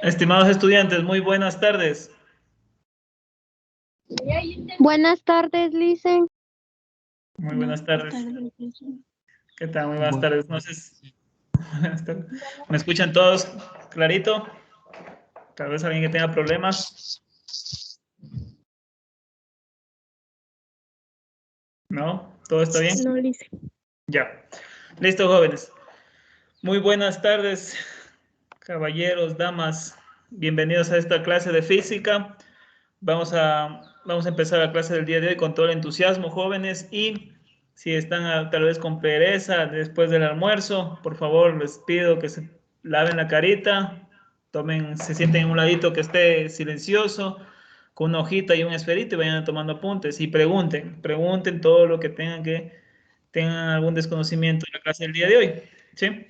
Estimados estudiantes, muy buenas tardes. Buenas tardes, Lice. Muy buenas tardes. ¿Qué tal? Muy buenas tardes. No sé buenas tardes. ¿Me escuchan todos clarito? Tal vez alguien que tenga problemas. ¿No? ¿Todo está bien? No, Lice. Ya. Listo, jóvenes. Muy buenas tardes, caballeros, damas. Bienvenidos a esta clase de física. Vamos a empezar la clase del día de hoy con todo el entusiasmo, jóvenes, y si están tal vez con pereza después del almuerzo, por favor les pido que se laven la carita, se sienten en un ladito que esté silencioso, con una hojita y un esferito y vayan tomando apuntes y pregunten todo lo que tengan algún desconocimiento en la clase del día de hoy, ¿sí?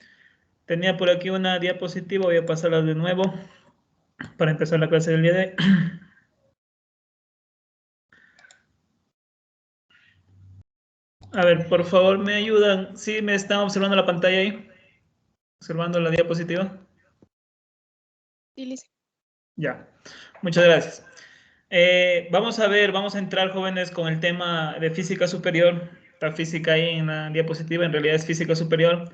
Tenía por aquí una diapositiva, voy a pasarla de nuevo para empezar la clase del día de hoy. A ver, por favor, ¿me ayudan? ¿Sí me están observando la pantalla ahí? ¿Observando la diapositiva? Sí, Lice. Ya, muchas gracias. Vamos a entrar, jóvenes, con el tema de física superior. Está física ahí en la diapositiva, en realidad es física superior,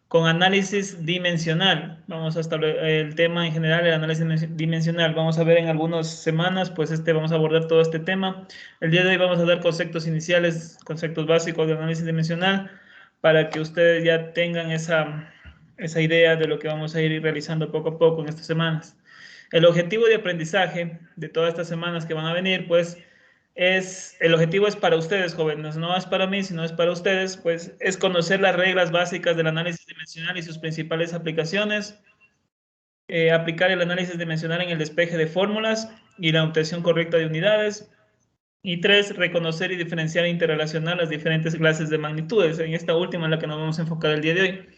con análisis dimensional. Vamos a establecer el tema en general, el análisis dimensional. Vamos a ver en algunas semanas, pues vamos a abordar todo este tema. El día de hoy vamos a dar conceptos iniciales, conceptos básicos de análisis dimensional, para que ustedes ya tengan esa idea de lo que vamos a ir realizando poco a poco en estas semanas. El objetivo de aprendizaje de todas estas semanas que van a venir, pues, el objetivo es para ustedes, jóvenes, no es para mí, sino es para ustedes, pues, es conocer las reglas básicas del análisis dimensional y sus principales aplicaciones, aplicar el análisis dimensional en el despeje de fórmulas y la obtención correcta de unidades, y 3, reconocer y diferenciar e interrelacionar las diferentes clases de magnitudes. En esta última es la que nos vamos a enfocar el día de hoy.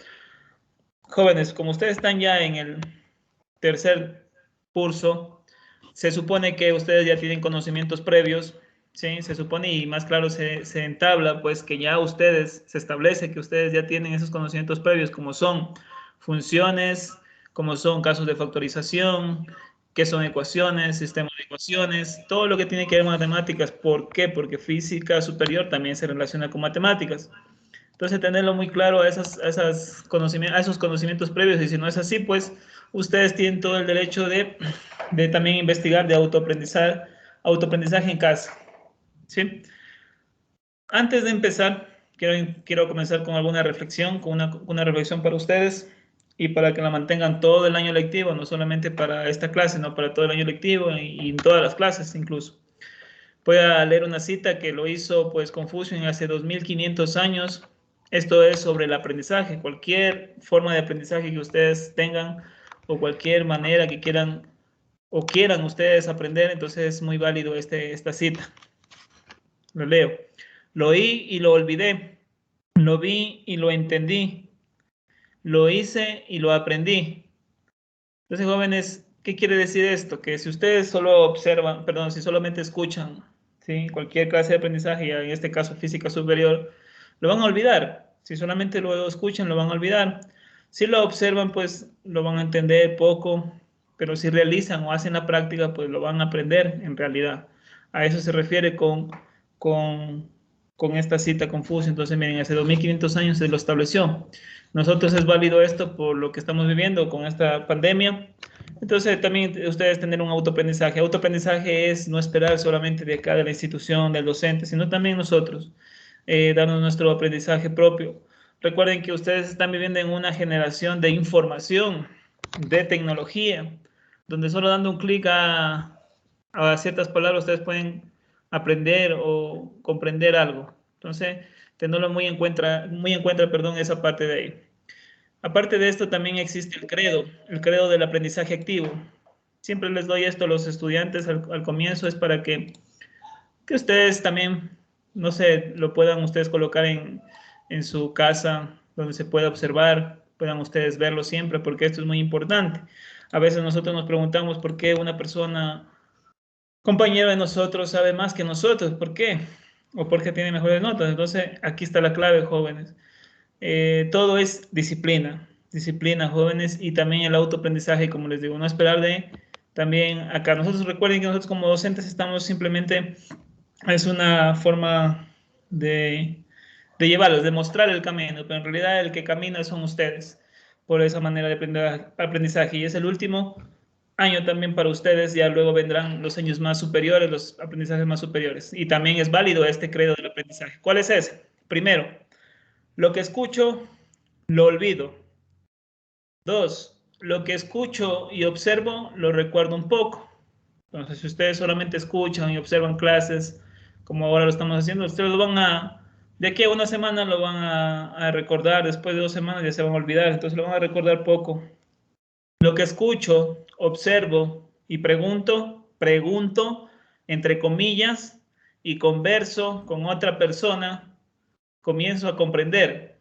Jóvenes, como ustedes están ya en el tercer curso, se supone que ustedes ya tienen conocimientos previos, ¿sí? Se supone, y más claro se entabla, pues que ya se establece que ustedes ya tienen esos conocimientos previos, como son funciones, como son casos de factorización, qué son ecuaciones, sistemas de ecuaciones, todo lo que tiene que ver con matemáticas. ¿Por qué? Porque física superior también se relaciona con matemáticas. Entonces, tenerlo muy claro a esos conocimientos previos, y si no es así, pues ustedes tienen todo el derecho de también investigar, de autoaprendizaje en casa, ¿sí? Antes de empezar, quiero comenzar con alguna reflexión, con una reflexión para ustedes y para que la mantengan todo el año lectivo, no solamente para esta clase, no para todo el año lectivo y en todas las clases incluso. Voy a leer una cita que lo hizo pues Confucio hace 2500 años. Esto es sobre el aprendizaje, cualquier forma de aprendizaje que ustedes tengan o cualquier manera que quieran ustedes aprender, entonces es muy válido esta cita. Lo leo. Lo oí y lo olvidé, lo vi y lo entendí, lo hice y lo aprendí. Entonces, jóvenes, ¿qué quiere decir esto? Que si ustedes solo observan, perdón, si solamente escuchan, ¿sí? Cualquier clase de aprendizaje, ya en este caso física superior, lo van a olvidar. Si solamente lo escuchan, lo van a olvidar. Si lo observan, pues lo van a entender poco, pero si realizan o hacen la práctica, pues lo van a aprender en realidad. A eso se refiere con, con esta cita Confucio. Entonces, miren, hace 2500 años se lo estableció. Nosotros es válido esto por lo que estamos viviendo con esta pandemia. Entonces, también ustedes tener un autoaprendizaje. Autoaprendizaje es no esperar solamente de acá, de la institución, del docente, sino también nosotros, darnos nuestro aprendizaje propio. Recuerden que ustedes están viviendo en una generación de información, de tecnología, donde solo dando un clic a ciertas palabras ustedes pueden aprender o comprender algo. Entonces, tenerlo muy en cuenta, perdón, esa parte de ahí. Aparte de esto, también existe el credo del aprendizaje activo. Siempre les doy esto a los estudiantes al comienzo, es para que ustedes también, no sé, lo puedan ustedes colocar en su casa, donde se pueda observar, puedan ustedes verlo siempre, porque esto es muy importante. A veces nosotros nos preguntamos por qué una persona, compañero de nosotros, sabe más que nosotros, ¿por qué? O porque tiene mejores notas. Entonces, aquí está la clave, jóvenes. Todo es disciplina. disciplina, jóvenes, y también el autoaprendizaje, como les digo, no esperar de también acá. Nosotros recuerden que nosotros como docentes estamos simplemente, es una forma de llevarlos, de mostrar el camino, pero en realidad el que camina son ustedes por esa manera de aprendizaje. Y es el último año también para ustedes, ya luego vendrán los años más superiores, los aprendizajes más superiores. Y también es válido este credo del aprendizaje. ¿Cuál es ese? Primero, lo que escucho, lo olvido. Dos, lo que escucho y observo, lo recuerdo un poco. Entonces, si ustedes solamente escuchan y observan clases, como ahora lo estamos haciendo, ustedes lo van de aquí a una semana lo van a recordar, después de 2 semanas ya se van a olvidar, entonces lo van a recordar poco. Lo que escucho, observo y pregunto, entre comillas, y converso con otra persona, comienzo a comprender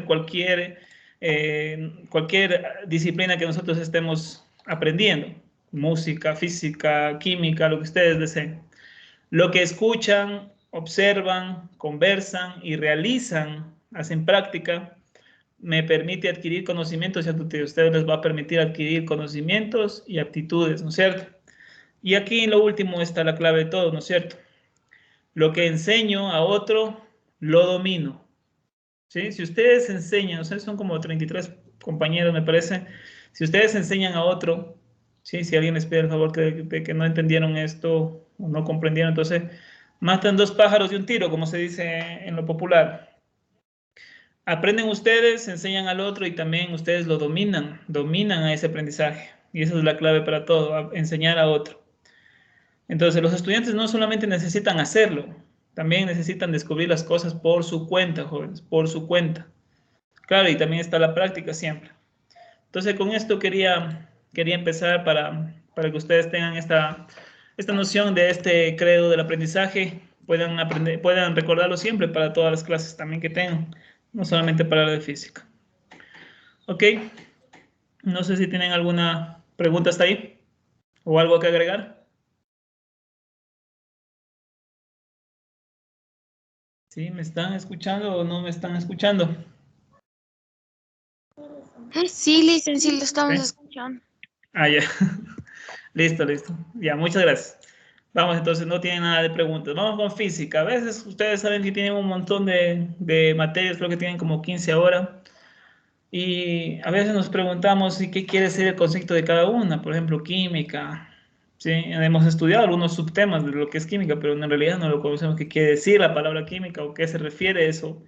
cualquier disciplina que nosotros estemos aprendiendo, música, física, química, lo que ustedes deseen. Lo que escuchan, observan, conversan y realizan, hacen práctica, me permite adquirir conocimientos y aptitudes. A ustedes les va a permitir adquirir conocimientos y aptitudes, ¿no es cierto? Y aquí en lo último está la clave de todo, ¿no es cierto? Lo que enseño a otro, lo domino. ¿Sí? Si ustedes enseñan, ustedes son como 33 compañeros, me parece. Si ustedes enseñan a otro, ¿sí? Si alguien les pide el favor de que no entendieron esto o no comprendieron, entonces matan dos pájaros de un tiro, como se dice en lo popular. Aprenden ustedes, enseñan al otro y también ustedes lo dominan a ese aprendizaje. Y esa es la clave para todo, enseñar a otro. Entonces, los estudiantes no solamente necesitan hacerlo, también necesitan descubrir las cosas por su cuenta, jóvenes, por su cuenta. Claro, y también está la práctica siempre. Entonces, con esto quería empezar para que ustedes tengan esta noción de este credo del aprendizaje, puedan recordarlo siempre para todas las clases también que tengan, no solamente para la de física. ¿Ok? No sé si tienen alguna pregunta hasta ahí o algo que agregar. ¿Sí? ¿Me están escuchando o no me están escuchando? Sí, Licen, sí lo estamos ¿Sí? escuchando. Ah, ya. Listo. Ya, muchas gracias. Vamos, entonces no tienen nada de preguntas. Vamos con física. A veces ustedes saben que tienen un montón de materias, creo que tienen como 15 ahora. Y a veces nos preguntamos qué quiere ser el concepto de cada una. Por ejemplo, química. ¿Sí? Hemos estudiado algunos subtemas de lo que es química, pero en realidad no lo conocemos qué quiere decir la palabra química o qué se refiere eso.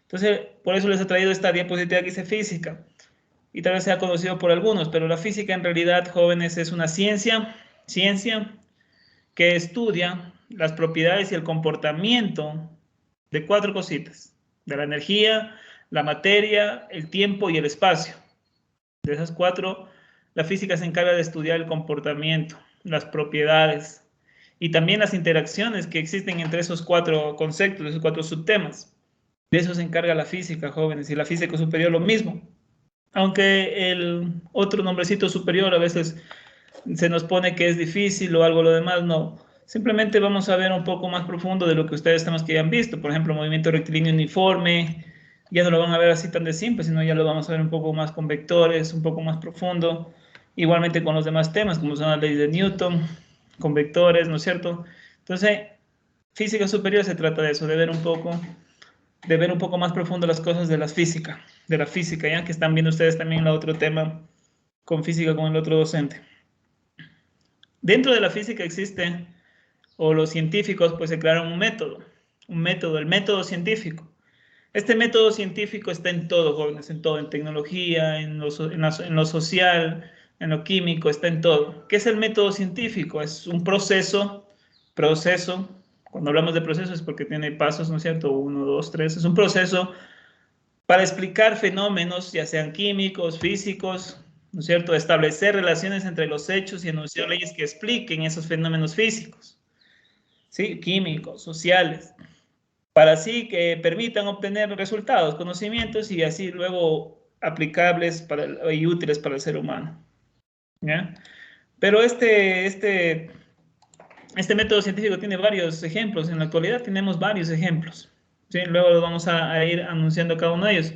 Entonces, por eso les he traído esta diapositiva que dice física. Y tal vez sea conocido por algunos, pero la física en realidad, jóvenes, es una ciencia que estudia las propiedades y el comportamiento de 4 cositas, de la energía, la materia, el tiempo y el espacio. De esas 4, la física se encarga de estudiar el comportamiento, las propiedades y también las interacciones que existen entre esos 4 conceptos, esos 4 subtemas. De eso se encarga la física, jóvenes, y la física superior lo mismo. Aunque el otro nombrecito superior a veces se nos pone que es difícil o algo lo demás, no. Simplemente vamos a ver un poco más profundo de lo que ustedes temas que ya han visto. Por ejemplo, movimiento rectilíneo uniforme, ya no lo van a ver así tan de simple, sino ya lo vamos a ver un poco más con vectores, un poco más profundo. Igualmente con los demás temas, como son las leyes de Newton, con vectores, ¿no es cierto? Entonces, física superior se trata de eso, de ver un poco más profundo las cosas de la física, ya que están viendo ustedes también el otro tema con física con el otro docente. Dentro de la física existe, o los científicos pues se crearon un método, el método científico. Este método científico está en todo, jóvenes, en todo, en tecnología, en lo social, en lo químico, está en todo. ¿Qué es el método científico? Es un proceso, cuando hablamos de proceso es porque tiene pasos, ¿no es cierto? 1, 2, 3, es un proceso para explicar fenómenos, ya sean químicos, físicos, ¿no es cierto? Establecer relaciones entre los hechos y enunciar leyes que expliquen esos fenómenos físicos, ¿sí? Químicos, sociales, para así que permitan obtener resultados, conocimientos y así luego aplicables y útiles para el ser humano, ¿ya? Pero este método científico tiene varios ejemplos. En la actualidad tenemos varios ejemplos, ¿sí? Luego los vamos a ir anunciando cada uno de ellos.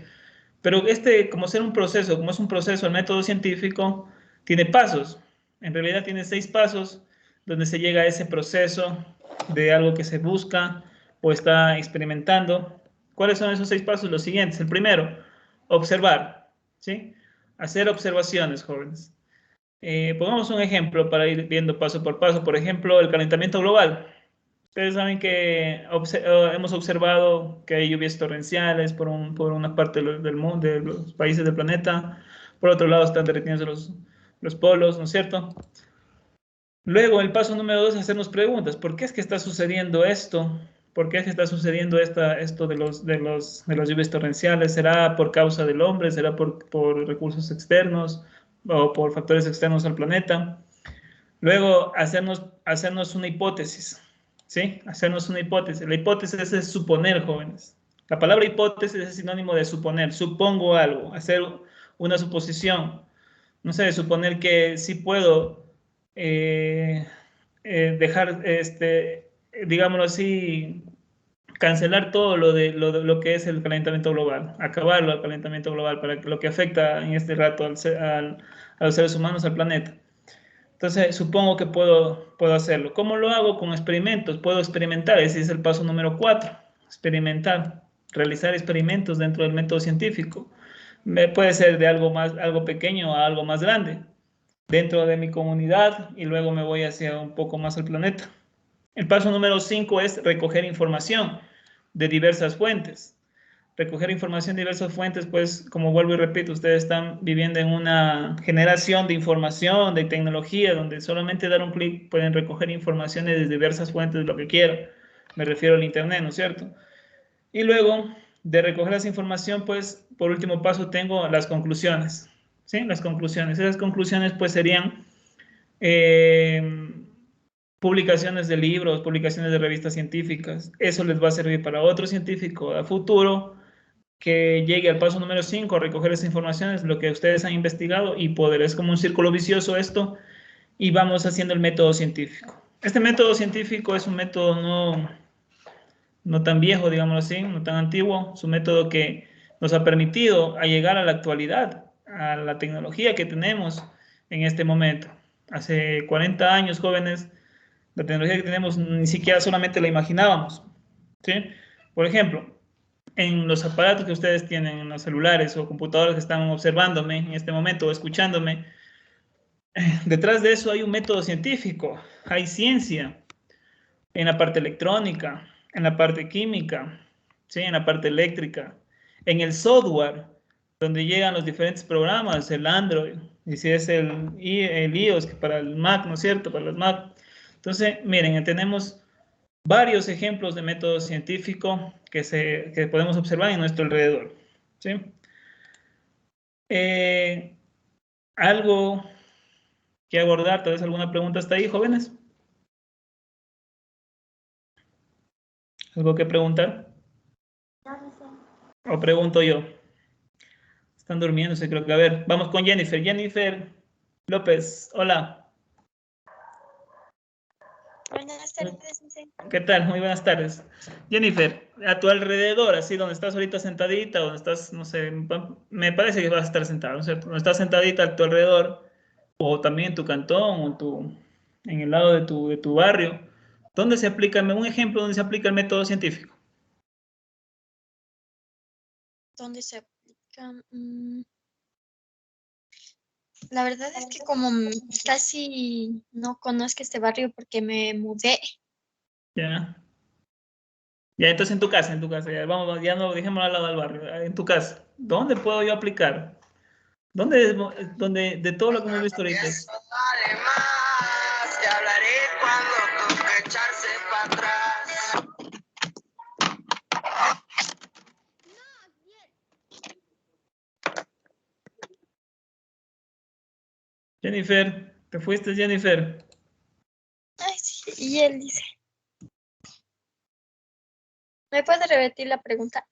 Pero como ser un proceso, como es un proceso, el método científico tiene pasos. En realidad tiene 6 pasos donde se llega a ese proceso de algo que se busca o está experimentando. ¿Cuáles son esos 6 pasos? Los siguientes. El primero, observar, ¿sí? Hacer observaciones, jóvenes. Pongamos un ejemplo para ir viendo paso por paso. Por ejemplo, el calentamiento global. Ustedes saben que hemos observado que hay lluvias torrenciales por una parte del mundo, de los países del planeta. Por otro lado, están derritiendo los polos, ¿no es cierto? Luego, el paso número 2 es hacernos preguntas. ¿Por qué es que está sucediendo esto? ¿Por qué es que está sucediendo esto de las lluvias torrenciales? ¿Será por causa del hombre? ¿Será por recursos externos o por factores externos al planeta? Luego, hacernos una hipótesis, ¿sí? Hacernos una hipótesis. La hipótesis es suponer, jóvenes. La palabra hipótesis es sinónimo de suponer. Supongo algo, hacer una suposición. No sé, suponer que sí puedo dejar, digámoslo así, cancelar todo lo que es el calentamiento global, acabarlo al calentamiento global, para lo que afecta en este rato a los seres humanos, al planeta. Entonces, supongo que puedo hacerlo. ¿Cómo lo hago? Con experimentos. Puedo experimentar. Ese es el paso número 4. Experimentar. Realizar experimentos dentro del método científico. Puede ser de algo pequeño a algo más grande. Dentro de mi comunidad y luego me voy hacia un poco más al planeta. El paso número 5 es recoger información de diversas fuentes. Recoger información de diversas fuentes, pues, como vuelvo y repito, ustedes están viviendo en una generación de información, de tecnología, donde solamente dar un clic pueden recoger informaciones de diversas fuentes, de lo que quieran. Me refiero al Internet, ¿no es cierto? Y luego de recoger esa información, pues, por último paso tengo las conclusiones. ¿Sí? Las conclusiones. Esas conclusiones, pues, serían eh, publicaciones de libros, publicaciones de revistas científicas. Eso les va a servir para otro científico a futuro que llegue al paso número 5, recoger esa información, es lo que ustedes han investigado y poder. Es como un círculo vicioso esto y vamos haciendo el método científico. Este método científico es un método no tan viejo, digámoslo así, no tan antiguo. Es un método que nos ha permitido a llegar a la actualidad, a la tecnología que tenemos en este momento. Hace 40 años, jóvenes, la tecnología que tenemos ni siquiera solamente la imaginábamos. ¿Sí? Por ejemplo, en los aparatos que ustedes tienen, en los celulares o computadores que están observándome en este momento o escuchándome, detrás de eso hay un método científico, hay ciencia en la parte electrónica, en la parte química, ¿sí? En la parte eléctrica, en el software, donde llegan los diferentes programas, el Android, y si es el iOS, que para el Mac, ¿no es cierto? Para los Mac. Entonces, miren, tenemos varios ejemplos de método científico que podemos observar en nuestro alrededor. ¿Sí? ¿Algo que abordar? ¿Tal vez alguna pregunta hasta ahí, jóvenes? ¿Algo que preguntar? ¿O pregunto yo? Están durmiéndose, creo que. A ver, vamos con Jennifer. Jennifer López, hola. Buenas tardes. ¿Qué tal? Muy buenas tardes. Jennifer, a tu alrededor, así donde estás ahorita sentadita, donde estás, no sé, me parece que vas a estar sentada, ¿no es cierto? Donde estás sentadita a tu alrededor, o también en tu cantón, en el lado de tu barrio, ¿dónde se aplica, un ejemplo donde se aplica el método científico? ¿Dónde se aplica? La verdad es que como casi no conozco este barrio porque me mudé. Ya. Ya, entonces en tu casa, ya, vamos, ya no dejémoslo al lado del barrio, en tu casa, ¿dónde puedo yo aplicar? ¿Dónde de todo lo que hemos visto ahorita? Eso vale más, te hablaré cuando toque echarse para atrás. Jennifer, ¿te fuiste, Jennifer? Ay, sí. Y él dice, ¿me puede repetir la pregunta?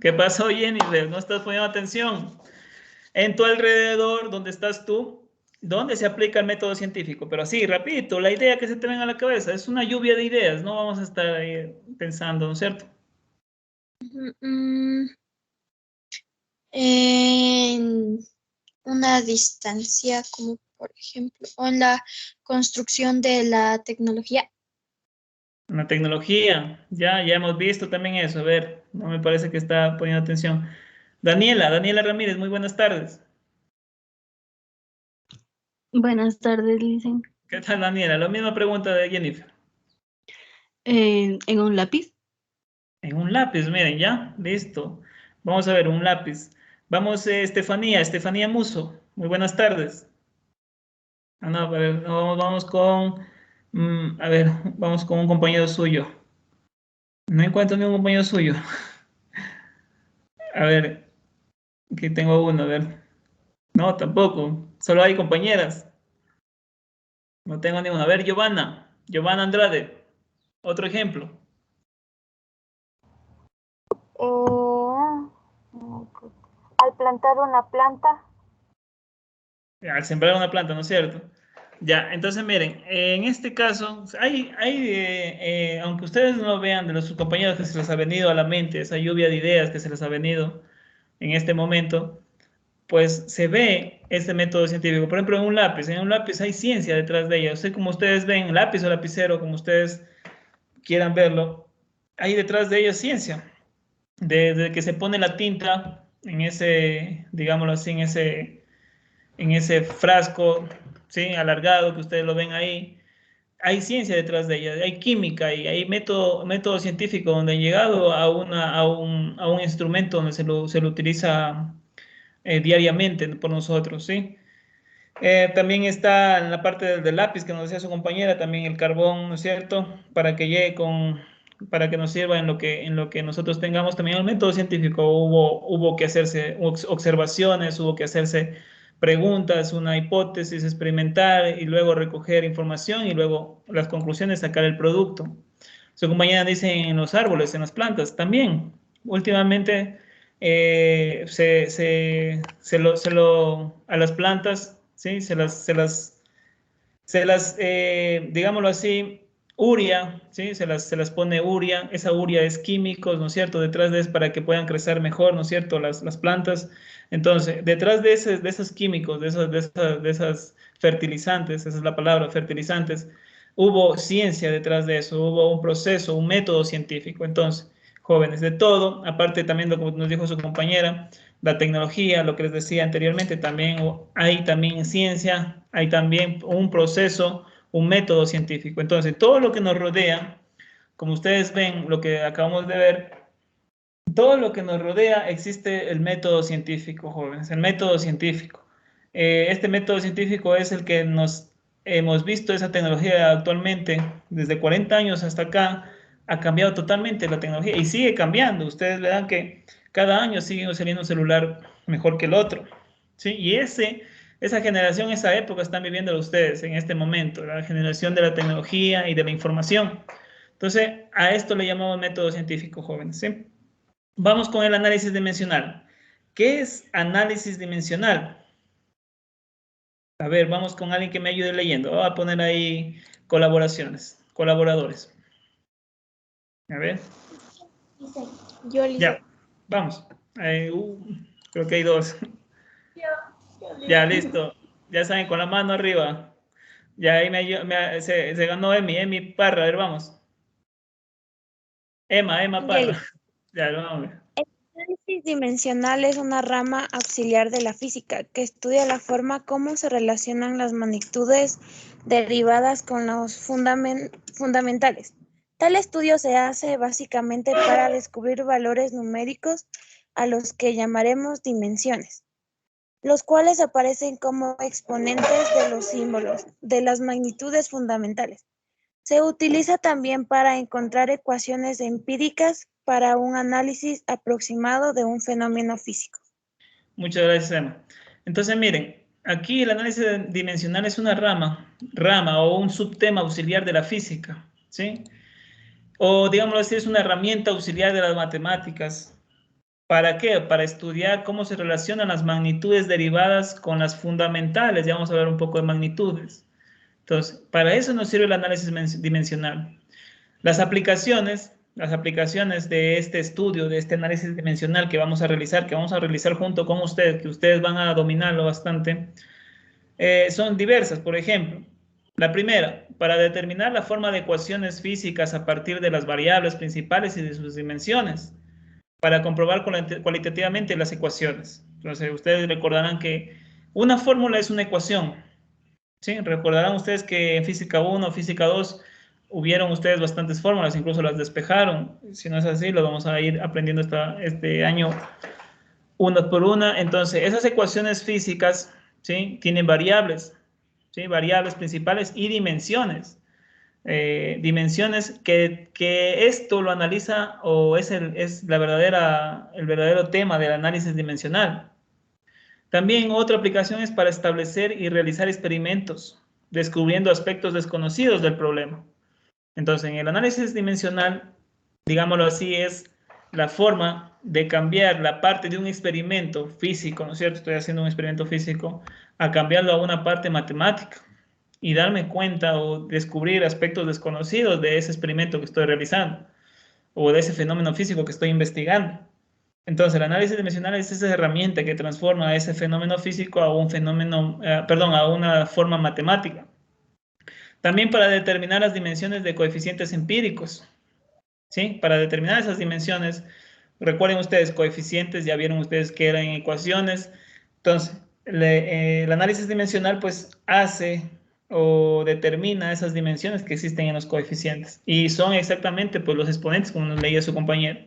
¿Qué pasó, Jennifer? ¿No estás poniendo atención? En tu alrededor, ¿dónde estás tú? ¿Dónde se aplica el método científico? Pero así, rapidito, la idea que se te venga a la cabeza. Es una lluvia de ideas, no vamos a estar ahí pensando, ¿no es cierto? Mm, En una distancia, como por ejemplo, o en la construcción de la tecnología. La tecnología, ya hemos visto también eso. A ver, no me parece que está poniendo atención. Daniela Ramírez, muy buenas tardes. Buenas tardes, Licen. ¿Qué tal, Daniela? La misma pregunta de Jennifer. ¿En un lápiz? En un lápiz, miren, ya, listo. Vamos a ver, un lápiz. Vamos, Estefanía Muso. Muy buenas tardes. Ah, no, a ver, no, vamos con, a ver, vamos con un compañero suyo. No encuentro ningún compañero suyo. A ver, aquí tengo uno, a ver. No, tampoco. Solo hay compañeras. No tengo ninguna. A ver, Giovanna Andrade. Otro ejemplo. Al plantar una planta. Al sembrar una planta, ¿no es cierto? Ya, entonces miren, en este caso, aunque ustedes no lo vean de los sus compañeros que se les ha venido a la mente, esa lluvia de ideas que se les ha venido en este momento, pues se ve este método científico. Por ejemplo, en un lápiz hay ciencia detrás de ella. O sea, como ustedes ven, lápiz o lapicero, como ustedes quieran verlo, hay detrás de ello ciencia. Desde que se pone la tinta en ese, digámoslo así, en ese frasco, ¿sí? Alargado que ustedes lo ven ahí, hay ciencia detrás de ella, hay química y hay método científico donde han llegado a un instrumento donde se lo utiliza diariamente por nosotros, ¿sí? También está en la parte del lápiz que nos decía su compañera, también el carbón, ¿no es cierto? Para que nos sirva en lo que nosotros tengamos. También el método científico hubo que hacerse observaciones, hubo que hacerse preguntas, una hipótesis, experimentar y luego recoger información y luego las conclusiones, sacar el producto. Su compañera dice en los árboles, en las plantas, también. Últimamente a las plantas, ¿sí? Digámoslo así, urea, ¿sí? Se las pone urea, esa urea es químicos, ¿no es cierto? Detrás de eso para que puedan crecer mejor, ¿no es cierto? Las plantas. Entonces, detrás de esos químicos, de esas fertilizantes, esa es la palabra, fertilizantes, hubo ciencia detrás de eso, hubo un proceso, un método científico. Entonces, jóvenes, de todo, aparte también lo que nos dijo su compañera, la tecnología, lo que les decía anteriormente, también hay también ciencia, hay también un proceso, un método científico. Entonces, todo lo que nos rodea, como ustedes ven, lo que acabamos de ver, todo lo que nos rodea existe el método científico, jóvenes, el método científico. Este método científico es el que nos hemos visto esa tecnología actualmente, desde 40 años hasta acá, ha cambiado totalmente la tecnología y sigue cambiando. Ustedes verán que cada año sigue saliendo un celular mejor que el otro, ¿sí? Y esa generación, esa época están viviendo ustedes en este momento, la generación de la tecnología y de la información. Entonces, a esto le llamamos método científico, jóvenes, ¿sí? Vamos con el análisis dimensional. ¿Qué es análisis dimensional? A ver, vamos con alguien que me ayude leyendo. Voy a poner ahí colaboradores. A ver. Yo, Ya, vamos. Creo que hay dos. Ya, listo. Ya saben, con la mano arriba. Ya ahí se ganó Emi Parra. A ver, vamos. Emma Parra. Ya, vamos. El análisis dimensional es una rama auxiliar de la física que estudia la forma cómo se relacionan las magnitudes derivadas con los fundamentales. Tal estudio se hace básicamente para descubrir valores numéricos a los que llamaremos dimensiones, los cuales aparecen como exponentes de los símbolos de las magnitudes fundamentales. Se utiliza también para encontrar ecuaciones empíricas para un análisis aproximado de un fenómeno físico. Muchas gracias, Emma. Entonces, miren, aquí el análisis dimensional es una rama o un subtema auxiliar de la física, ¿sí? O digámoslo así, es una herramienta auxiliar de las matemáticas. ¿Para qué? Para estudiar cómo se relacionan las magnitudes derivadas con las fundamentales. Ya vamos a ver un poco de magnitudes. Entonces, para eso nos sirve el análisis dimensional. Las aplicaciones las aplicaciones de este estudio, de este análisis dimensional que vamos a realizar junto con ustedes, que ustedes van a dominarlo bastante, son diversas. Por ejemplo, la primera, para determinar la forma de ecuaciones físicas a partir de las variables principales y de sus dimensiones, para comprobar cualitativamente las ecuaciones. Entonces, ustedes recordarán que una fórmula es una ecuación, ¿sí? Recordarán ustedes que en física 1, física 2, hubieron ustedes bastantes fórmulas, incluso las despejaron. Si no es así, lo vamos a ir aprendiendo este año una por una. Entonces, esas ecuaciones físicas, ¿sí? Tienen variables, ¿sí? Variables principales y dimensiones. Dimensiones que esto lo analiza o es el verdadero tema del análisis dimensional. También otra aplicación es para establecer y realizar experimentos, descubriendo aspectos desconocidos del problema. Entonces, en el análisis dimensional, digámoslo así, es la forma de cambiar la parte de un experimento físico, ¿no es cierto? Estoy haciendo un experimento físico, a cambiarlo a una parte matemática y darme cuenta o descubrir aspectos desconocidos de ese experimento que estoy realizando o de ese fenómeno físico que estoy investigando. Entonces, el análisis dimensional es esa herramienta que transforma ese fenómeno físico a un fenómeno, a una forma matemática. También para determinar las dimensiones de coeficientes empíricos, ¿sí? Para determinar esas dimensiones, recuerden ustedes, coeficientes, ya vieron ustedes que eran ecuaciones. Entonces, el análisis dimensional pues hace o determina esas dimensiones que existen en los coeficientes y son exactamente pues los exponentes, como nos leía su compañero.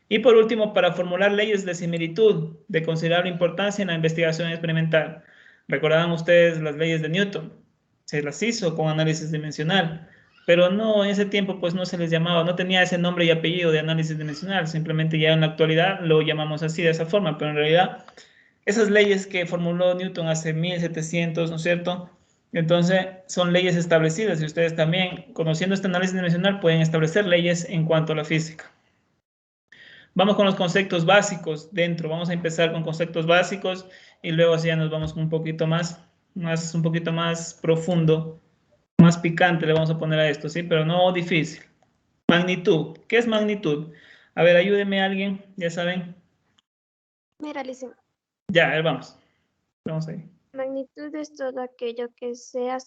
Y por último, para formular leyes de similitud de considerable importancia en la investigación experimental. Recordarán ustedes las leyes de Newton, se las hizo con análisis dimensional, pero no, en ese tiempo pues no se les llamaba, no tenía ese nombre y apellido de análisis dimensional, simplemente ya en la actualidad lo llamamos así de esa forma, pero en realidad esas leyes que formuló Newton hace 1700, ¿no es cierto? Entonces son leyes establecidas y ustedes también, conociendo este análisis dimensional, pueden establecer leyes en cuanto a la física. Vamos con los conceptos básicos dentro. Vamos a empezar con conceptos básicos y luego así ya nos vamos un poquito un poquito más profundo, más picante le vamos a poner a esto, ¿sí? Pero no difícil. Magnitud. ¿Qué es magnitud? A ver, ayúdeme a alguien, ya saben. Mira, Alicia, Ya, a ver, vamos. Vamos ahí. magnitud es todo aquello que sea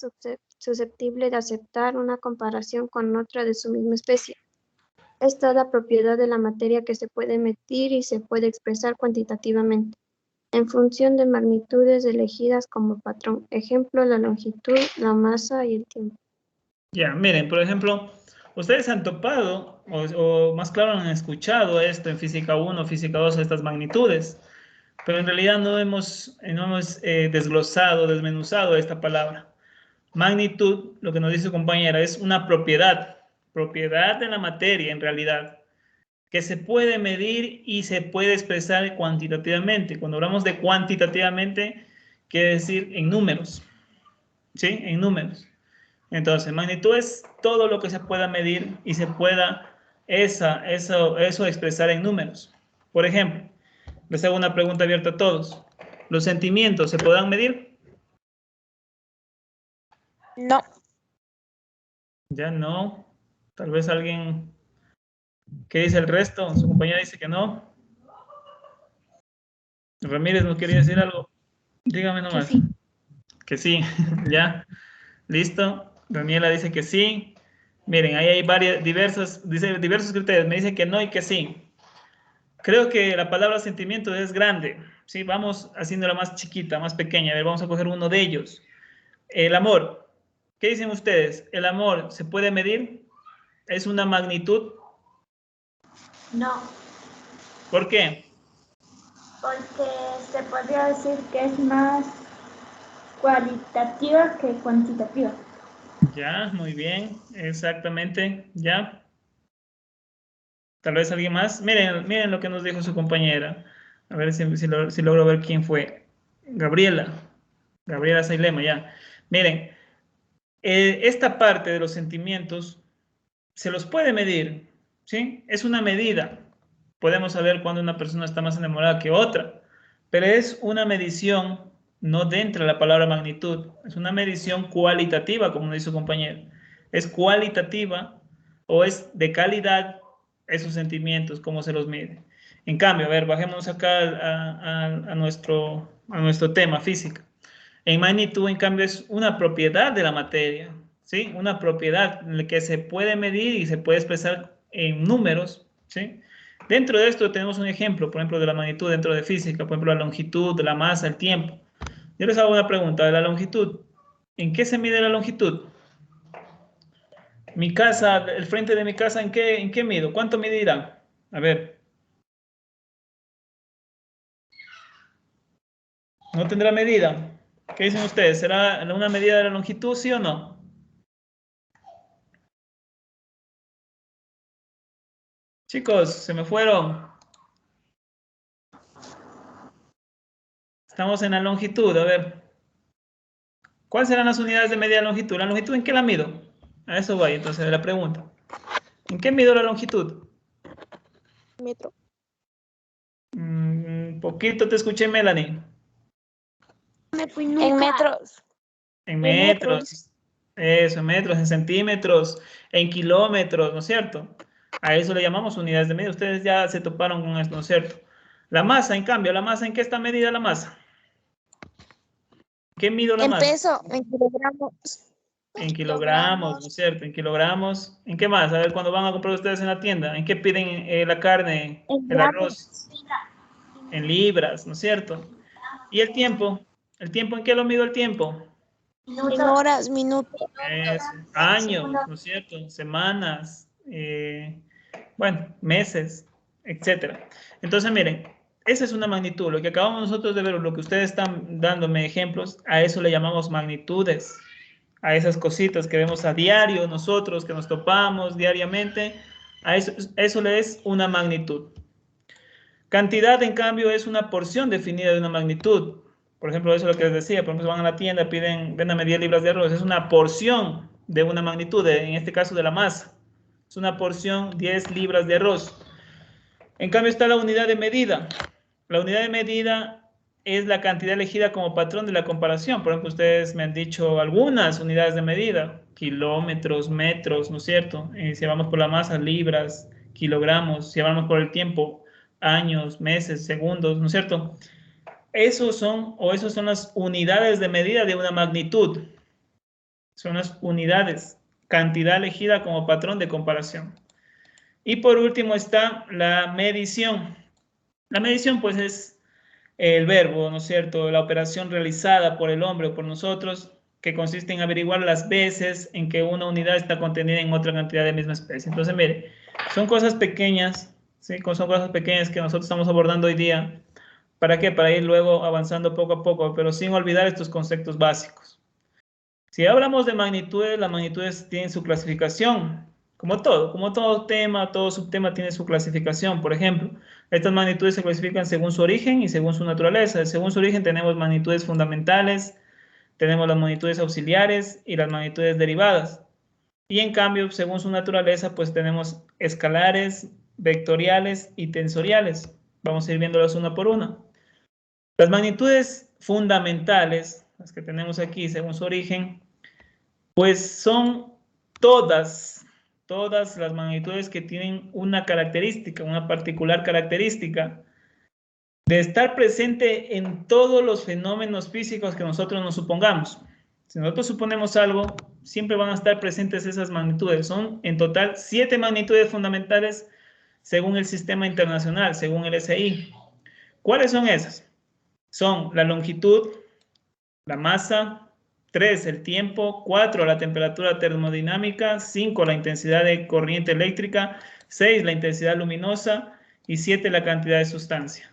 susceptible de aceptar una comparación con otra de su misma especie. Es toda propiedad de la materia que se puede medir y se puede expresar cuantitativamente, en función de magnitudes elegidas como patrón. Ejemplo, la longitud, la masa y el tiempo. Ya, miren, por ejemplo, ustedes han topado, o más claro, han escuchado esto en física 1, física 2, estas magnitudes, pero en realidad no hemos desglosado, desmenuzado esta palabra. Magnitud, lo que nos dice su compañera, es una propiedad de la materia en realidad, que se puede medir y se puede expresar cuantitativamente. Cuando hablamos de cuantitativamente, quiere decir en números, ¿sí? En números. Entonces, magnitud es todo lo que se pueda medir y se pueda eso expresar en números. Por ejemplo, les hago una pregunta abierta a todos. ¿Los sentimientos se podrán medir? No. Ya no. Tal vez alguien... ¿Qué dice el resto? Su compañera dice que no. Ramírez, ¿no quería decir algo? Dígame nomás. Que sí, ya. Listo. Daniela dice que sí. Miren, ahí hay diversos criterios. Me dice que no y que sí. Creo que la palabra sentimiento es grande. ¿Sí? Vamos haciéndola más chiquita, más pequeña. A ver, vamos a coger uno de ellos. El amor. ¿Qué dicen ustedes? ¿El amor se puede medir? ¿Es una magnitud? No, ¿Por qué? porque se podría decir que es más cualitativa que cuantitativa. Ya, muy bien, exactamente, ya. Tal vez alguien más. Miren lo que nos dijo su compañera. A ver si logro ver quién fue. Gabriela Sailema, ya. Miren, esta parte de los sentimientos se los puede medir, ¿sí? Es una medida. Podemos saber cuando una persona está más enamorada que otra, pero es una medición no dentro de la palabra magnitud, es una medición cualitativa, como dice su compañero. Es cualitativa o es de calidad esos sentimientos, cómo se los mide. En cambio, a ver, bajemos acá a nuestro tema, física. En magnitud, en cambio, es una propiedad de la materia, ¿sí? Una propiedad que se puede medir y se puede expresar en números, ¿sí? Dentro de esto tenemos un ejemplo, por ejemplo, de la magnitud dentro de física, por ejemplo, la longitud, la masa, el tiempo. Yo les hago una pregunta de la longitud. ¿En qué se mide la longitud? Mi casa, el frente de mi casa, ¿en qué mido? ¿Cuánto medirá? A ver. ¿No tendrá medida? ¿Qué dicen ustedes? ¿Será una medida de la longitud, sí o no? Chicos, se me fueron. Estamos en la longitud, a ver. ¿Cuáles serán las unidades de medida de longitud? ¿La longitud en qué la mido? A eso voy, entonces, la pregunta. ¿En qué mido la longitud? Metro. Poquito te escuché, Melanie. En metros. En metros. Eso, en metros, en centímetros, en kilómetros, ¿no es cierto? A eso le llamamos unidades de medida. Ustedes ya se toparon con esto, ¿no es cierto? La masa, en cambio, ¿la masa en qué está medida la masa? ¿Qué mido la masa? En peso, en kilogramos. En kilogramos, ¿no es cierto? En kilogramos. ¿En qué más? A ver, cuando van a comprar ustedes en la tienda, ¿en qué piden la carne, el arroz? En libras, ¿no es cierto? ¿Y el tiempo? ¿El tiempo en qué lo mido el tiempo? En horas, minutos. Años, ¿no es cierto? Semanas, bueno, meses, etcétera. Entonces, miren, esa es una magnitud. Lo que acabamos nosotros de ver, lo que ustedes están dándome ejemplos, a eso le llamamos magnitudes. A esas cositas que vemos a diario nosotros, que nos topamos diariamente, a eso le es una magnitud. Cantidad, en cambio, es una porción definida de una magnitud. Por ejemplo, eso es lo que les decía. Por ejemplo, van a la tienda, piden, véndame 10 libras de arroz. Es una porción de una magnitud, en este caso de la masa. Es una porción, 10 libras de arroz. En cambio está la unidad de medida. La unidad de medida es la cantidad elegida como patrón de la comparación. Por ejemplo, ustedes me han dicho algunas unidades de medida. Kilómetros, metros, ¿no es cierto? Si vamos por la masa, libras, kilogramos. Si vamos por el tiempo, años, meses, segundos, ¿no es cierto? Esas son las unidades de medida de una magnitud. Son las unidades, cantidad elegida como patrón de comparación. Y por último está la medición. La medición, pues, es el verbo, ¿no es cierto? La operación realizada por el hombre o por nosotros, que consiste en averiguar las veces en que una unidad está contenida en otra cantidad de misma especie. Entonces, mire, son cosas pequeñas, ¿sí? Son cosas pequeñas que nosotros estamos abordando hoy día. ¿Para qué? Para ir luego avanzando poco a poco, pero sin olvidar estos conceptos básicos. Si hablamos de magnitudes, las magnitudes tienen su clasificación, como todo tema, todo subtema tiene su clasificación. Por ejemplo, estas magnitudes se clasifican según su origen y según su naturaleza. Según su origen tenemos magnitudes fundamentales, tenemos las magnitudes auxiliares y las magnitudes derivadas. Y en cambio, según su naturaleza, pues tenemos escalares, vectoriales y tensoriales. Vamos a ir viéndolas una por una. Las magnitudes fundamentales, las que tenemos aquí según su origen, pues son todas las magnitudes que tienen una característica, una particular característica de estar presente en todos los fenómenos físicos que nosotros nos supongamos. Si nosotros suponemos algo, siempre van a estar presentes esas magnitudes. Son en total 7 magnitudes fundamentales según el sistema internacional, según el SI. ¿Cuáles son esas? Son la longitud, la masa, 3, el tiempo, 4, la temperatura termodinámica, 5, la intensidad de corriente eléctrica, 6, la intensidad luminosa y 7, la cantidad de sustancia.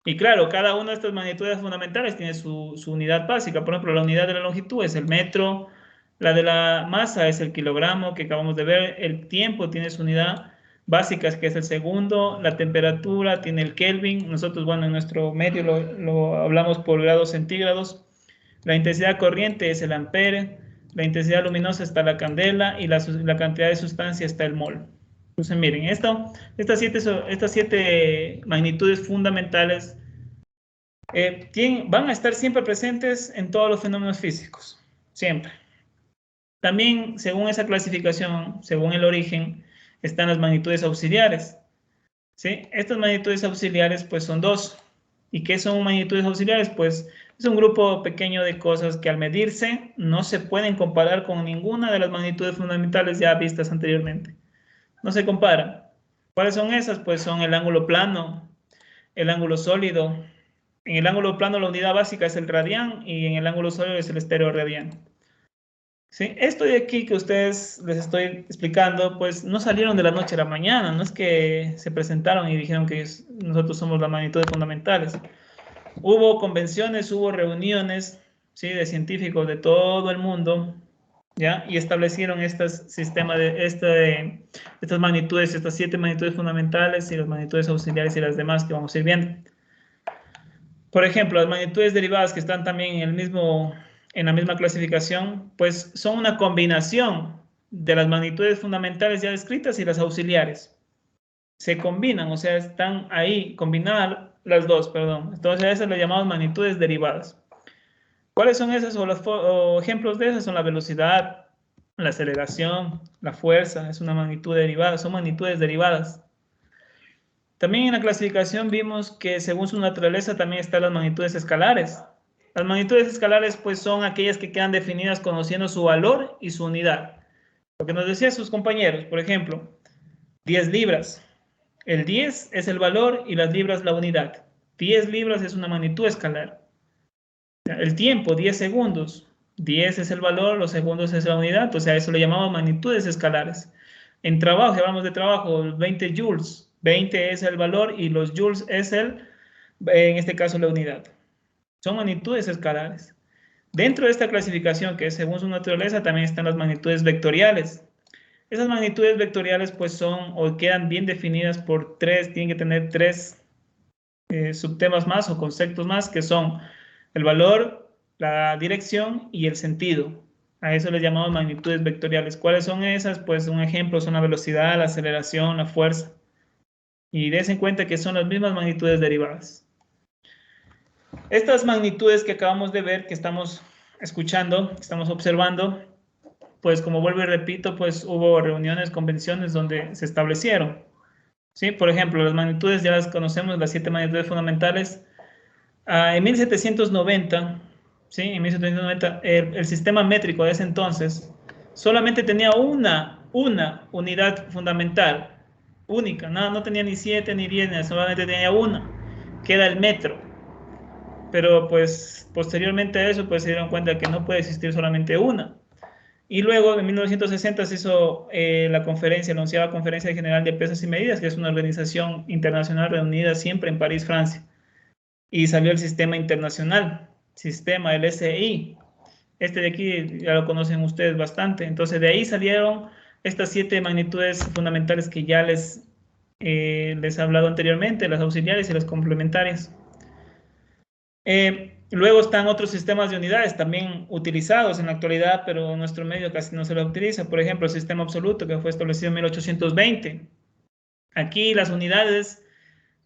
Y claro, cada una de estas magnitudes fundamentales tiene su unidad básica. Por ejemplo, la unidad de la longitud es el metro, la de la masa es el kilogramo que acabamos de ver, el tiempo tiene su unidad básicas, que es el segundo, la temperatura tiene el Kelvin, nosotros, bueno, en nuestro medio lo hablamos por grados centígrados, la intensidad corriente es el ampere, la intensidad luminosa está la candela y la cantidad de sustancia está el mol. Entonces, miren, estas siete magnitudes fundamentales van a estar siempre presentes en todos los fenómenos físicos, siempre. También, según esa clasificación, según el origen, están las magnitudes auxiliares. ¿Sí? Estas magnitudes auxiliares pues son dos. ¿Y qué son magnitudes auxiliares? Pues es un grupo pequeño de cosas que al medirse no se pueden comparar con ninguna de las magnitudes fundamentales ya vistas anteriormente. No se comparan. ¿Cuáles son esas? Pues son el ángulo plano, el ángulo sólido. En el ángulo plano la unidad básica es el radián y en el ángulo sólido es el estereoradián. ¿Sí? Esto de aquí que ustedes les estoy explicando, pues no salieron de la noche a la mañana, no es que se presentaron y dijeron que nosotros somos las magnitudes fundamentales. Hubo convenciones, hubo reuniones, ¿sí? De científicos de todo el mundo, ¿ya? Y establecieron estas magnitudes, estas 7 magnitudes fundamentales y las magnitudes auxiliares y las demás que vamos a ir viendo. Por ejemplo, las magnitudes derivadas que están también en la misma clasificación, pues son una combinación de las magnitudes fundamentales ya descritas y las auxiliares. Se combinan, o sea, están ahí combinadas las dos, perdón. Entonces a esas le llamamos magnitudes derivadas. ¿Cuáles son esas o ejemplos de esas? Son la velocidad, la aceleración, la fuerza, es una magnitud derivada, son magnitudes derivadas. También en la clasificación vimos que según su naturaleza también están las magnitudes escalares. Las magnitudes escalares pues son aquellas que quedan definidas conociendo su valor y su unidad. Lo que nos decían sus compañeros, por ejemplo, 10 libras. El 10 es el valor y las libras la unidad. 10 libras es una magnitud escalar. El tiempo, 10 segundos. 10 es el valor, los segundos es la unidad. O sea, eso le llamamos magnitudes escalares. En trabajo, si hablamos de trabajo, 20 joules. 20 es el valor y los joules es en este caso, la unidad. Son magnitudes escalares. Dentro de esta clasificación, que es según su naturaleza, también están las magnitudes vectoriales. Esas magnitudes vectoriales pues son o quedan bien definidas por tienen que tener 3 subtemas más o conceptos más, que son el valor, la dirección y el sentido. A eso le llamamos magnitudes vectoriales. ¿Cuáles son esas? Pues un ejemplo son la velocidad, la aceleración, la fuerza. Y dense en cuenta que son las mismas magnitudes derivadas. Estas magnitudes que acabamos de ver, que estamos escuchando, que estamos observando, pues como vuelvo y repito, pues hubo reuniones, convenciones donde se establecieron. ¿Sí? Por ejemplo, las magnitudes ya las conocemos, las 7 magnitudes fundamentales. En 1790, ¿sí? En 1790, el sistema métrico de ese entonces solamente tenía una unidad fundamental, única, no tenía ni 7 ni 10, solamente tenía una, que era el metro. Pero pues posteriormente a eso pues se dieron cuenta que no puede existir solamente una. Y luego en 1960 se hizo la 11ª Conferencia General de Pesas y Medidas, que es una organización internacional reunida siempre en París, Francia. Y salió el sistema internacional, el SI. Este de aquí ya lo conocen ustedes bastante. Entonces de ahí salieron estas 7 magnitudes fundamentales que ya les he hablado anteriormente, las auxiliares y las complementarias. Luego están otros sistemas de unidades también utilizados en la actualidad, pero en nuestro medio casi no se lo utiliza. Por ejemplo, el sistema absoluto, que fue establecido en 1820. Aquí las unidades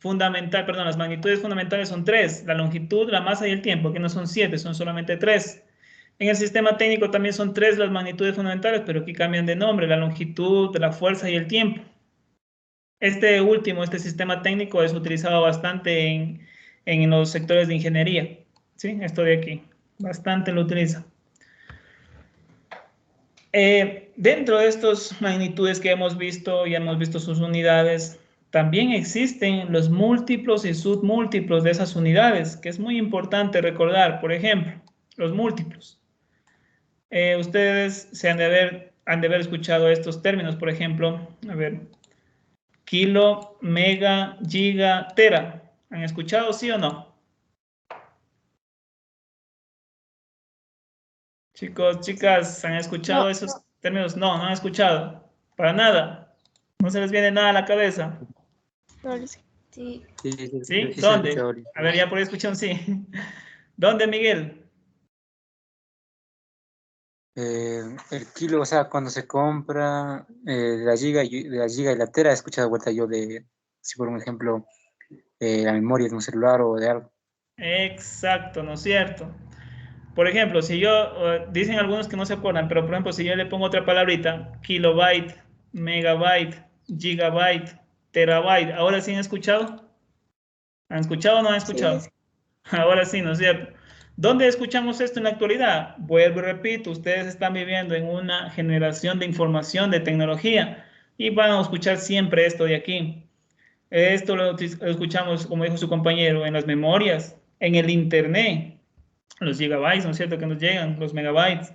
las magnitudes fundamentales son 3, la longitud, la masa y el tiempo, que no son 7, son solamente 3. En el sistema técnico también son 3 las magnitudes fundamentales, pero aquí cambian de nombre, la longitud, la fuerza y el tiempo. Este sistema técnico es utilizado bastante en los sectores de ingeniería. ¿Sí? Esto de aquí, bastante lo utiliza. Dentro de estas magnitudes que hemos visto, ya hemos visto sus unidades, también existen los múltiplos y submúltiplos de esas unidades, que es muy importante recordar. Por ejemplo, los múltiplos. Ustedes han de haber escuchado estos términos, por ejemplo, kilo, mega, giga, tera. ¿Han escuchado, sí o no? Chicos, chicas, ¿han escuchado esos términos? No han escuchado. Para nada. No se les viene nada a la cabeza. Sí. ¿Sí? ¿Dónde? A ver, ya por ahí escuché un sí. ¿Dónde, Miguel? El kilo, o sea, cuando se compra la giga y la tera, he escuchado vuelta yo si por un ejemplo, la memoria de un celular o de algo. Exacto, ¿no es cierto? Por ejemplo, si dicen algunos que no se acuerdan, pero por ejemplo, si yo le pongo otra palabrita, kilobyte, megabyte, gigabyte, terabyte. ¿Ahora sí han escuchado? ¿Han escuchado o no han escuchado? Sí. Ahora sí, ¿no es cierto? ¿Dónde escuchamos esto en la actualidad? Vuelvo y repito, ustedes están viviendo en una generación de información, de tecnología, y van a escuchar siempre esto de aquí. Esto lo escuchamos, como dijo su compañero, en las memorias, en el internet, los gigabytes, ¿no es cierto? Que nos llegan, los megabytes.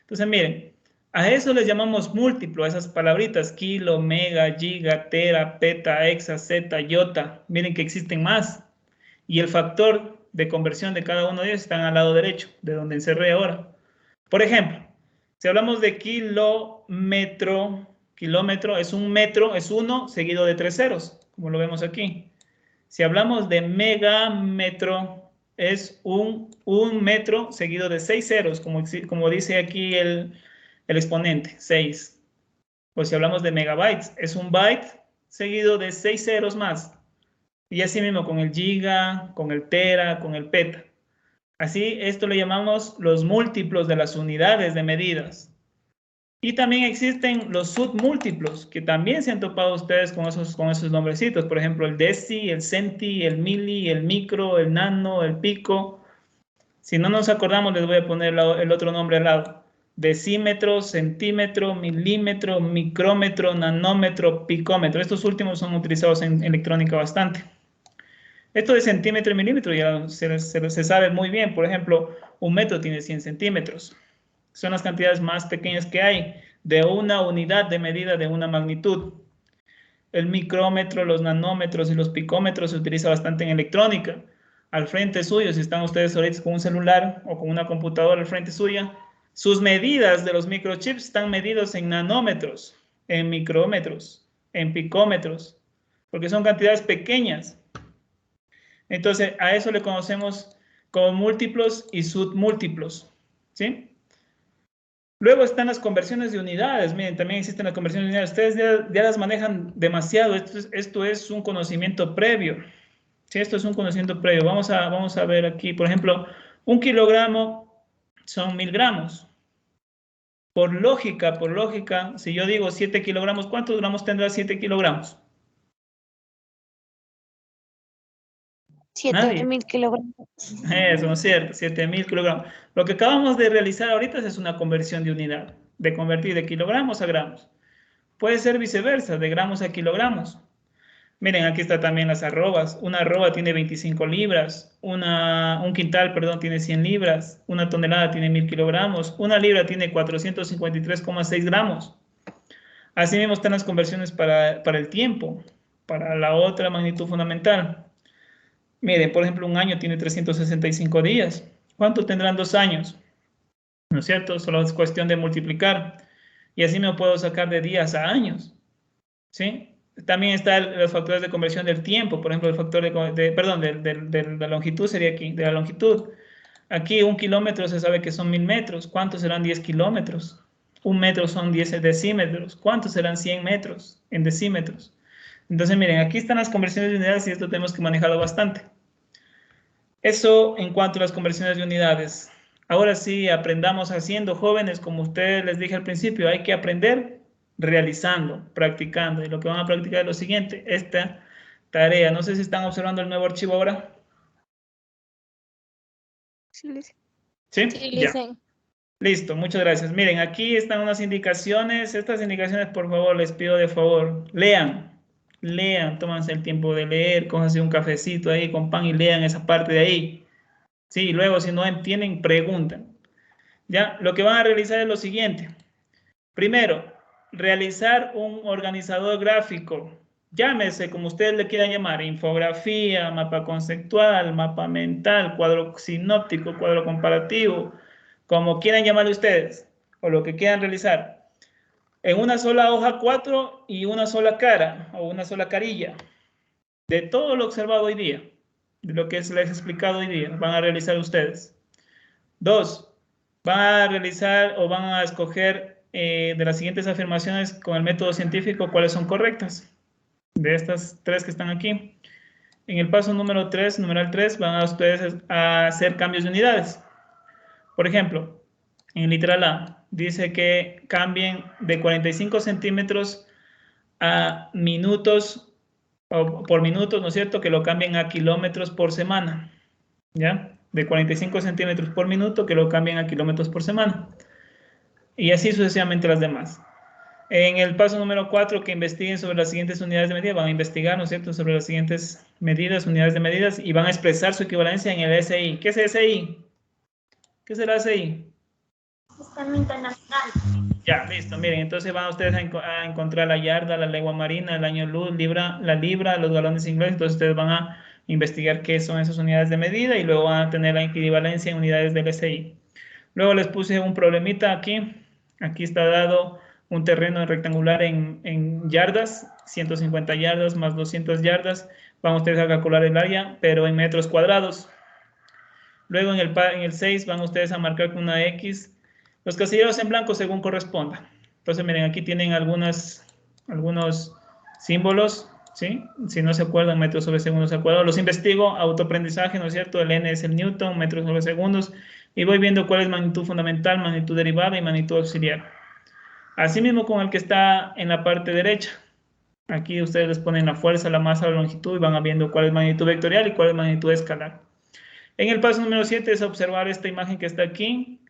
Entonces, miren, a eso les llamamos múltiplo, a esas palabritas, kilo, mega, giga, tera, peta, hexa, zeta, iota. Miren que existen más. Y el factor de conversión de cada uno de ellos están al lado derecho, de donde encerré ahora. Por ejemplo, si hablamos de kilómetro, kilómetro es un metro, es 1 seguido de 3 ceros, como lo vemos aquí. Si hablamos de megámetro, es un metro seguido de 6 ceros, como dice aquí el exponente, 6. O si hablamos de megabytes, es un byte seguido de 6 ceros más. Y así mismo con el giga, con el tera, con el peta. Así, esto le llamamos los múltiplos de las unidades de medidas. Y también existen los submúltiplos, que también se han topado ustedes con esos nombrecitos. Por ejemplo, el deci, el centi, el mili, el micro, el nano, el pico. Si no nos acordamos, les voy a poner el otro nombre al lado. Decímetro, centímetro, milímetro, micrómetro, nanómetro, picómetro. Estos últimos son utilizados en electrónica bastante. Esto de centímetro y milímetro ya se sabe muy bien. Por ejemplo, un metro tiene 100 centímetros. Son las cantidades más pequeñas que hay de una unidad de medida de una magnitud. El micrómetro, los nanómetros y los picómetros se utiliza bastante en electrónica. Al frente suyo, si están ustedes ahorita con un celular o con una computadora al frente suya, sus medidas de los microchips están medidos en nanómetros, en micrómetros, en picómetros, porque son cantidades pequeñas. Entonces, a eso le conocemos como múltiplos y submúltiplos, ¿sí? Luego están las conversiones de unidades. Miren, también existen las conversiones de unidades. Ustedes ya las manejan demasiado. Esto es un conocimiento previo. Sí, esto es un conocimiento previo. Vamos a ver aquí, por ejemplo, 1 kilogramo son 1000 gramos. Por lógica, si yo digo 7 kilogramos, ¿cuántos gramos tendrá 7 kilogramos? 7000 kilogramos. Eso, ¿no es cierto? 7000 kilogramos. Lo que acabamos de realizar ahorita es una conversión de unidad, de convertir de kilogramos a gramos. Puede ser viceversa, de gramos a kilogramos. Miren, aquí está también las arrobas. Una arroba tiene 25 libras, un quintal, perdón, tiene 100 libras, una tonelada tiene 1000 kilogramos, una libra tiene 453,6 gramos. Así mismo están las conversiones para el tiempo, para la otra magnitud fundamental. Miren, por ejemplo, un año tiene 365 días. ¿Cuánto tendrán 2 años? ¿No es cierto? Solo es cuestión de multiplicar. Y así me puedo sacar de días a años. ¿Sí? También están los factores de conversión del tiempo. Por ejemplo, el factor de la longitud sería aquí, de la longitud. Aquí 1 kilómetro se sabe que son 1000 metros. ¿Cuántos serán 10 kilómetros? 1 metro son 10 decímetros. ¿Cuántos serán 100 metros en decímetros? Entonces, miren, aquí están las conversiones de unidades y esto tenemos que manejarlo bastante. Eso en cuanto a las conversiones de unidades. Ahora sí, aprendamos haciendo, jóvenes, como ustedes les dije al principio, hay que aprender realizando, practicando. Y lo que van a practicar es lo siguiente, esta tarea. No sé si están observando el nuevo archivo ahora. Sí, ¿Sí? Ya. Licen. Listo, muchas gracias. Miren, aquí están unas indicaciones. Estas indicaciones, por favor, les pido de favor, lean, tómense el tiempo de leer, cójanse un cafecito ahí con pan y lean esa parte de ahí. Sí, luego si no entienden, preguntan. Ya, lo que van a realizar es lo siguiente. Primero, realizar un organizador gráfico. Llámese como ustedes le quieran llamar, infografía, mapa conceptual, mapa mental, cuadro sinóptico, cuadro comparativo, como quieran llamarle ustedes, o lo que quieran realizar. En una sola hoja 4 y una sola cara, o una sola carilla, de todo lo observado hoy día, de lo que les he explicado hoy día, van a realizar ustedes. 2, van a realizar o van a escoger de las siguientes afirmaciones con el método científico cuáles son correctas. De estas 3 que están aquí. En el paso número 3, numeral 3, van a ustedes a hacer cambios de unidades. Por ejemplo, en el literal A, dice que cambien de 45 centímetros a minutos, o por minutos, ¿no es cierto? Que lo cambien a kilómetros por semana, ¿ya? De 45 centímetros por minuto que lo cambien a kilómetros por semana. Y así sucesivamente las demás. En el paso número 4, que investiguen sobre las siguientes unidades de medida, van a investigar, ¿no es cierto?, sobre las siguientes medidas, unidades de medidas, y van a expresar su equivalencia en el SI. ¿Qué es SI? ¿Qué es el SI? Sistema internacional. Ya, listo, miren, entonces van ustedes a encontrar la yarda, la legua marina, el año luz, la libra, los galones ingleses, entonces ustedes van a investigar qué son esas unidades de medida y luego van a tener la equivalencia en unidades del SI. Luego les puse un problemita aquí. Aquí está dado un terreno rectangular en yardas, 150 yardas más 200 yardas. Van ustedes a calcular el área, pero en metros cuadrados. Luego en el 6 van ustedes a marcar con una X los casilleros en blanco según corresponda. Entonces miren, aquí tienen algunos símbolos, ¿sí? Si no se acuerdan, metros sobre segundos al cuadrado. Los investigo, autoaprendizaje, ¿no es cierto? El N es el Newton, metros sobre segundos. Y voy viendo cuál es magnitud fundamental, magnitud derivada y magnitud auxiliar. Asimismo con el que está en la parte derecha. Aquí ustedes les ponen la fuerza, la masa, la longitud y van viendo cuál es magnitud vectorial y cuál es magnitud escalar. En el paso número 7 es observar esta imagen que está aquí.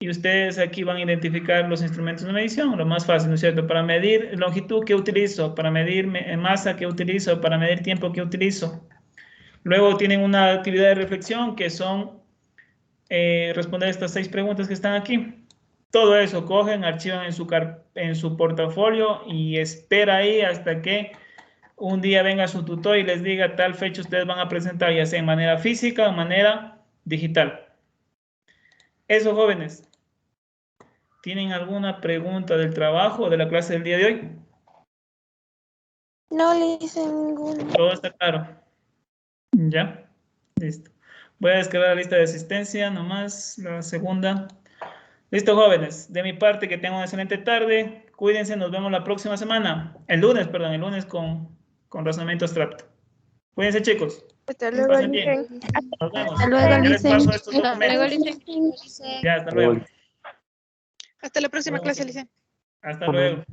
Y ustedes aquí van a identificar los instrumentos de medición, lo más fácil, ¿no es cierto? Para medir longitud, ¿qué utilizo? Para medir masa, ¿qué utilizo? Para medir tiempo, ¿qué utilizo? Luego tienen una actividad de reflexión que son responder estas 6 preguntas que están aquí. Todo eso cogen, archivan en su portafolio y espera ahí hasta que un día venga su tutor y les diga tal fecha ustedes van a presentar, ya sea en manera física o en manera digital. Eso, jóvenes. ¿Tienen alguna pregunta del trabajo o de la clase del día de hoy? No le hice ninguna. Todo está claro. Ya, listo. Voy a descargar la lista de asistencia, nomás, la segunda. Listo, jóvenes. De mi parte, que tengan una excelente tarde. Cuídense, nos vemos la próxima semana. El lunes con razonamiento abstracto. Cuídense, chicos. Hasta luego, Pasen bien. Nos vemos. Hasta luego, Ya les Licen. paso estos Hasta luego, documentos. Licen. Ya, hasta luego. Hasta la próxima clase, Licen. Hasta luego.